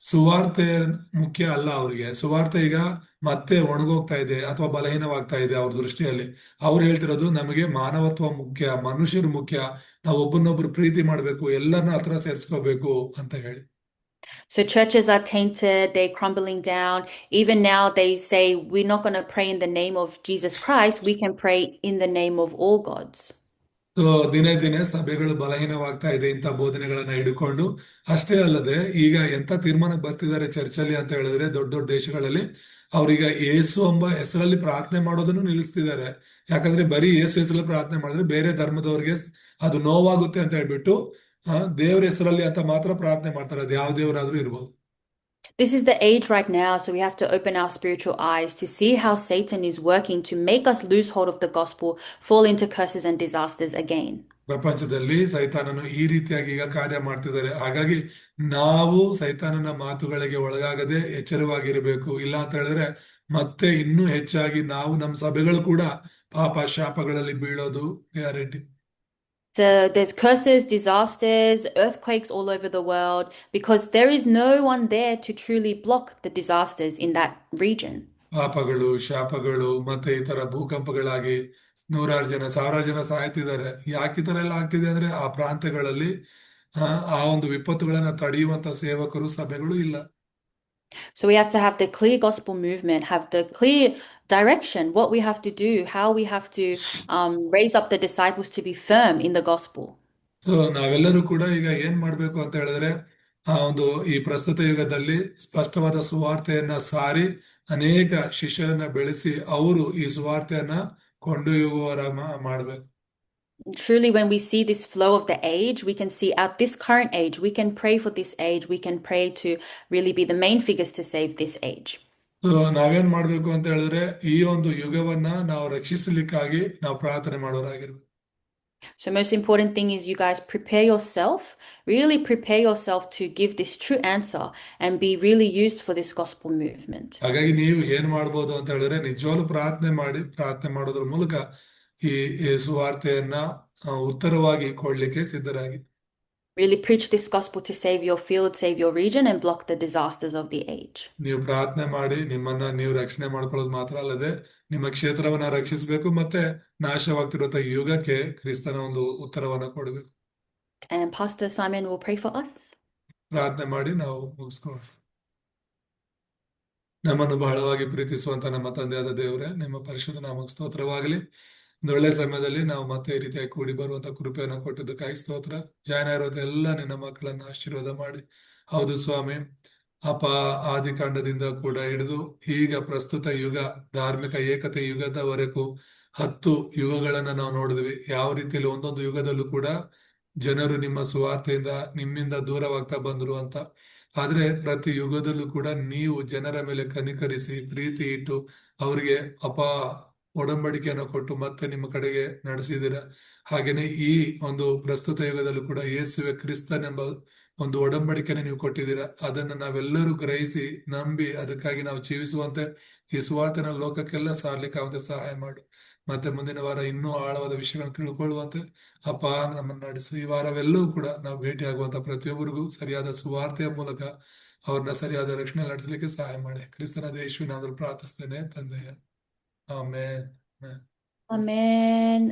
ಸುವಾರ್ತೆ ಮುಖ್ಯ ಅಲ್ಲ ಅವ್ರಿಗೆ. ಸುವಾರ್ತೆ ಈಗ ಮತ್ತೆ ಒಣಗೋಗ್ತಾ ಇದೆ ಅಥವಾ ಬಲಹೀನವಾಗ್ತಾ ಇದೆ ಅವ್ರ ದೃಷ್ಟಿಯಲ್ಲಿ. ಅವ್ರು ಹೇಳ್ತಿರೋದು ನಮಗೆ ಮಾನವತ್ವ ಮುಖ್ಯ, ಮನುಷ್ಯರು ಮುಖ್ಯ, ನಾವು ಒಬ್ಬರನ್ನೊಬ್ರು ಪ್ರೀತಿ ಮಾಡ್ಬೇಕು, ಎಲ್ಲರನ್ನ ಹತ್ರ ಸೇರ್ಸ್ಕೋಬೇಕು ಅಂತ ಹೇಳಿ. So churches are tainted, they're crumbling down. Even now they say we're not going to pray in the name of Jesus Christ, we can pray in the name of all gods. ದಿನೇ ದಿನೇ ಸಭೆಗಳು ಬಲಹೀನವಾಗ್ತಾ ಇದೆ ಇಂಥ ಬೋಧನೆಗಳನ್ನ ಹಿಡ್ಕೊಂಡು. ಅಷ್ಟೇ ಅಲ್ಲದೆ ಈಗ ಎಂತ ತೀರ್ಮಾನಕ್ಕೆ ಬರ್ತಿದ್ದಾರೆ ಚರ್ಚಲ್ಲಿ ಅಂತ ಹೇಳಿದ್ರೆ, ದೊಡ್ಡ ದೊಡ್ಡ ದೇಶಗಳಲ್ಲಿ ಅವ್ರೀಗ ಯೇಸು ಎಂಬ ಹೆಸರಲ್ಲಿ ಪ್ರಾರ್ಥನೆ ಮಾಡೋದನ್ನು ನಿಲ್ಲಿಸ್ತಿದ್ದಾರೆ. ಯಾಕಂದ್ರೆ ಬರೀ ಯೇಸು ಹೆಸರಲ್ಲಿ ಪ್ರಾರ್ಥನೆ ಮಾಡಿದ್ರೆ ಬೇರೆ ಧರ್ಮದವ್ರಿಗೆ ಅದು ನೋವಾಗುತ್ತೆ ಅಂತ ಹೇಳ್ಬಿಟ್ಟು ದೇವರ ಹೆಸರಲ್ಲಿ ಅಂತ ಮಾತ್ರ ಪ್ರಾರ್ಥನೆ ಮಾಡ್ತಾರೆ. ಅದು ಯಾವ ದೇವರಾದ್ರೂ ಇರ್ಬೋದು. This is the age right now, so we have to open our spiritual eyes to see how Satan is working to make us lose hold of the gospel, fall into curses and disasters again. ಪ್ರಪಂಚದಲ್ಲಿ ಸೈತಾನನು ಈ ರೀತಿಯಾಗಿ ಈಗ ಕಾರ್ಯ ಮಾಡ್ತಿದ್ದಾರೆ. ಹಾಗಾಗಿ ನಾವು ಸೈತಾನನ ಮಾತುಗಳಿಗೆ ಒಳಗಾಗದೆ ಎಚ್ಚರವಾಗಿರಬೇಕು. ಇಲ್ಲ ಅಂತ ಹೇಳಿದ್ರೆ ಮತ್ತೆ ಇನ್ನೂ ಹೆಚ್ಚಾಗಿ ನಾವು ನಮ್ಮ ಸಭೆಗಳು ಕೂಡ ಪಾಪ ಶಾಪಗಳಲ್ಲಿ ಬೀಳೋದು guarantee. So there's curses, disasters, earthquakes all over the world because there is no one there to truly block the disasters in that region. ಪಾಪಗಳು, ಶಾಪಗಳು ಮತ್ತೆ ಈ ತರ ಭೂಕಂಪಗಳಾಗಿ ನೂರಾರು ಜನ, ಸಾವಿರಾರು ಜನ ಸಾಯ್ತಿದ್ದಾರೆ. ಯಾಕೆ ಈ ತರ ಎಲ್ಲ ಆಗ್ತಿದೆ ಅಂದ್ರೆ ಆ ಪ್ರಾಂತ್ಯಗಳಲ್ಲಿ ಆ ಒಂದು ವಿಪತ್ತುಗಳನ್ನ ತಡೆಯುವಂತ ಸೇವಕರು, ಸಭೆಗಳು ಇಲ್ಲ. So we have to have the clear gospel movement, have the clear direction, what we have to do, how we have to raise up the disciples to be firm in the gospel. So ನಾವೆಲ್ಲರೂ ಕೂಡ ಈಗ ಏನ್ ಮಾಡ್ಬೇಕು ಅಂತ ಹೇಳಿದ್ರೆ, ಒಂದು ಈ ಪ್ರಸ್ತುತ ಯುಗದಲ್ಲಿ ಸ್ಪಷ್ಟವಾದ ಸುವಾರ್ತೆಯನ್ನ ಸಾರಿ ಅನೇಕ ಶಿಷ್ಯರನ್ನ ಬೆಳೆಸಿ ಅವರು ಈ ಸುವಾರ್ತೆಯನ್ನ ಕೊಂಡೊಯ್ಯುವವರ ಮಾಡ್ಬೇಕು. Truly, when we see this flow of the age, we can see at this current age, we can pray for this age, we can pray to really be the main figures to save this age. ನಾವೇನ್ ಮಾಡ್ಬೇಕು ಅಂತ ಹೇಳಿದ್ರೆ, ಈ ಒಂದು ಯುಗವನ್ನ ನಾವು ರಕ್ಷಿಸಲಿಕ್ಕಾಗಿ ನಾವು ಪ್ರಾರ್ಥನೆ ಮಾಡೋರಾಗಿರ್ಬೇಕು. So most important thing is you guys prepare yourself, really prepare yourself to give this true answer and be really used for this gospel movement. ಹಾಗಾಗಿ ನೀವು ಏನ್ ಮಾಡ್ಬೋದು ಅಂತ ಹೇಳಿದ್ರೆ, ನಿಜವಾಗ್ಲೂ ಪ್ರಾರ್ಥನೆ ಮಾಡೋದ್ರ ಮೂಲಕ ಈ ಸುವಾರ್ತೆಯನ್ನ ಉತ್ತರವಾಗಿ ಕೊಡ್ಲಿಕ್ಕೆ ಸಿದ್ಧರಾಗಿ. Really preach this gospel to save your field, save your region, and block the disasters of the age. ನೀವು ಪ್ರಾರ್ಥನೆ ಮಾಡಿ ನಿಮ್ಮನ್ನ ನೀವು ರಕ್ಷಣೆ ಮಾಡ್ಕೊಳ್ಳೋದು ಮಾತ್ರ ಅಲ್ಲದೆ ನಿಮ್ಮ ಕ್ಷೇತ್ರವನ್ನ ರಕ್ಷಿಸಬೇಕು, ಮತ್ತೆ ನಾಶವಾಗ್ತಿರುವಂತ ಯುಗಕ್ಕೆ ಕ್ರಿಸ್ತನ ಒಂದು ಉತ್ತರವನ್ನ ಕೊಡಬೇಕು. And Pastor Simon will pray for us. ಪ್ರಾರ್ಥನೆ ಮಾಡಿ ನಾವು ಮುಗಿಸ್ಕೊಳ್ಳೋಣ. ನಮ್ಮನ್ನು ಬಹಳವಾಗಿ ಪ್ರೀತಿಸುವಂತ ನಮ್ಮ ತಂದೆಯಾದ ದೇವರೇ, ನಿಮ್ಮ ಪರಿಶುದ್ಧ ನಾಮಕ್ಕೆ ಸ್ತೋತ್ರವಾಗಲಿ. ಒಂದು ಒಳ್ಳೆ ಸಮಯದಲ್ಲಿ ನಾವು ಮತ್ತೆ ಈ ರೀತಿಯಾಗಿ ಕೂಡಿ ಬರುವಂತ ಕೃಪೆಯನ್ನು ಕೊಟ್ಟಿದ್ದಕ್ಕಾಗಿ ಸ್ತೋತ್ರ. ಜಾಯ್ನ್ ಆಗಿರುವಂತ ಎಲ್ಲ ನಿನ್ನ ಮಕ್ಕಳನ್ನ ಆಶೀರ್ವಾದ ಮಾಡಿ. ಹೌದು ಸ್ವಾಮಿ, ಅಪ ಆದಿಕಾಂಡದಿಂದ ಕೂಡ ಹಿಡಿದು ಈಗ ಪ್ರಸ್ತುತ ಯುಗ, ಧಾರ್ಮಿಕ ಏಕತೆ ಯುಗದವರೆಗೂ 10 ಯುಗಗಳನ್ನ ನಾವು ನೋಡಿದ್ವಿ. ಯಾವ ರೀತಿಯಲ್ಲಿ ಒಂದೊಂದು ಯುಗದಲ್ಲೂ ಕೂಡ ಜನರು ನಿಮ್ಮ ಸುವಾರ್ತೆಯಿಂದ ನಿಮ್ಮಿಂದ ದೂರವಾಗ್ತಾ ಬಂದ್ರು ಅಂತ. ಆದ್ರೆ ಪ್ರತಿ ಯುಗದಲ್ಲೂ ಕೂಡ ನೀವು ಜನರ ಮೇಲೆ ಕನಿಕರಿಸಿ ಪ್ರೀತಿ ಇಟ್ಟು ಅವರಿಗೆ ಒಡಂಬಡಿಕೆಯನ್ನು ಕೊಟ್ಟು ಮತ್ತೆ ನಿಮ್ಮ ಕಡೆಗೆ ನಡೆಸಿದ್ದೀರ. ಹಾಗೇನೆ ಈ ಒಂದು ಪ್ರಸ್ತುತ ಯುಗದಲ್ಲೂ ಕೂಡ ಯೇಸುವೆ ಕ್ರಿಸ್ತನೆಂಬ ಒಂದು ಒಡಂಬಡಿಕೆಯನ್ನು ನೀವು ಕೊಟ್ಟಿದ್ದೀರಾ. ಅದನ್ನು ನಾವೆಲ್ಲರೂ ಗ್ರಹಿಸಿ ನಂಬಿ ಅದಕ್ಕಾಗಿ ನಾವು ಜೀವಿಸುವಂತೆ ಈ ಸುವಾರ್ತೆನ ಲೋಕಕ್ಕೆಲ್ಲ ಸಾರ್ಲಿಕ್ಕೆ ಅವಂತೆ ಸಹಾಯ ಮಾಡು. ಮತ್ತೆ ಮುಂದಿನ ವಾರ ಇನ್ನೂ ಆಳವಾದ ವಿಷಯಗಳನ್ನು ತಿಳ್ಕೊಳ್ಳುವಂತೆ ಅಪ್ಪ ನಮ್ಮನ್ನು ನಡೆಸು. ಈ ವಾರವೆಲ್ಲವೂ ಕೂಡ ನಾವು ಭೇಟಿ ಆಗುವಂತ ಪ್ರತಿಯೊಬ್ಬರಿಗೂ ಸರಿಯಾದ ಸುವಾರ್ತೆಯ ಮೂಲಕ ಅವ್ರನ್ನ ಸರಿಯಾದ ರಕ್ಷಣೆ ನಡೆಸಲಿಕ್ಕೆ ಸಹಾಯ ಮಾಡಿ. ಕ್ರಿಸ್ತನ ಯೇಸುವಿನ ನಾಮದಲ್ಲಿ ಪ್ರಾರ್ಥಿಸ್ತೇನೆ ತಂದೆಯ. ಆಮೇನ್. Amen.